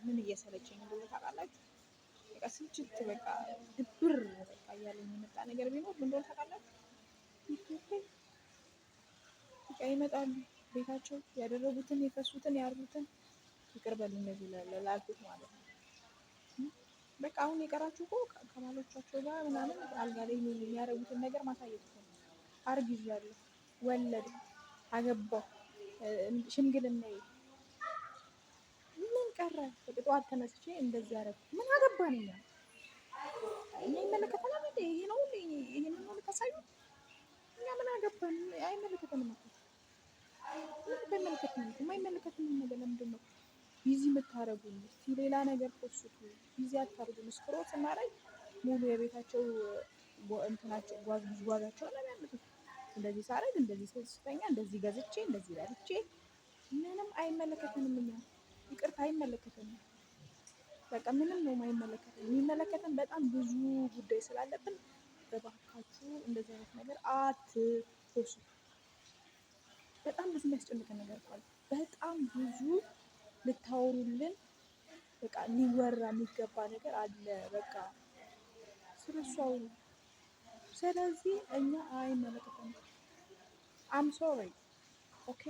ምን እየሰለቸኝ እንደሆነ ታውቃላችሁ? በቃ ስልችት በቃ ድብር በቃ እያለኝ የመጣ ነገር ቢኖር ምን እንደሆነ ታውቃላችሁ? በቃ ይመጣሉ ቤታቸው ያደረጉትን የፈሱትን ያሩትን ይቅር በሉ እንደዚህ ላልኩት ማለት ነው። በቃ አሁን የቀራችሁ እኮ ከባሎቻቸው ጋር ምናምን አልጋ ላይ የሚያደርጉትን ነገር ማሳየት እኮ ነው። አርግዣለሁ፣ ወለድኩ፣ አገባሁ፣ ሽምግልናዬ ምን ቀረ? ጠዋት ተነስቼ እንደዚህ አደረኩ። ምን አገባን እኛ? እኛ ይመለከተናል እንዴ? ይሄ ነው ይሄንን ነው የምታሳዩት? እኛ ምን አገባን? አይመለከተንም እኮ አይመለከተንም። የማይመለከተንን ነገር ለምንድን ነው ቢዚ የምታደርጉን? እስኪ ሌላ ነገር ፖስቱ። ቢዚ አታርጉን። ስክሮል ስናደርግ ሙሉ የቤታቸው እንትናቸው ጓዛቸው ነው የሚያመጡት። እንደዚህ ሳደርግ እንደዚህ ስተኛ እንደዚህ ገዝቼ እንደዚህ በልቼ ምንም አይመለከተንም። እኛ ይቅርታ አይመለከተንም። በቃ ምንም ነው የማይመለከተን። የሚመለከተን በጣም ብዙ ጉዳይ ስላለብን በባካችሁ እንደዚህ አይነት ነገር አትፖስቱ። በጣም ብዙ የሚያስጨንቀን ነገር አለ። በጣም ብዙ ልታወሩልን በቃ ሊወራ የሚገባ ነገር አለ። በቃ ስለሱ አውሩ። ስለዚህ እኛ አይመለከተንም። አም ሶሪ ኦኬ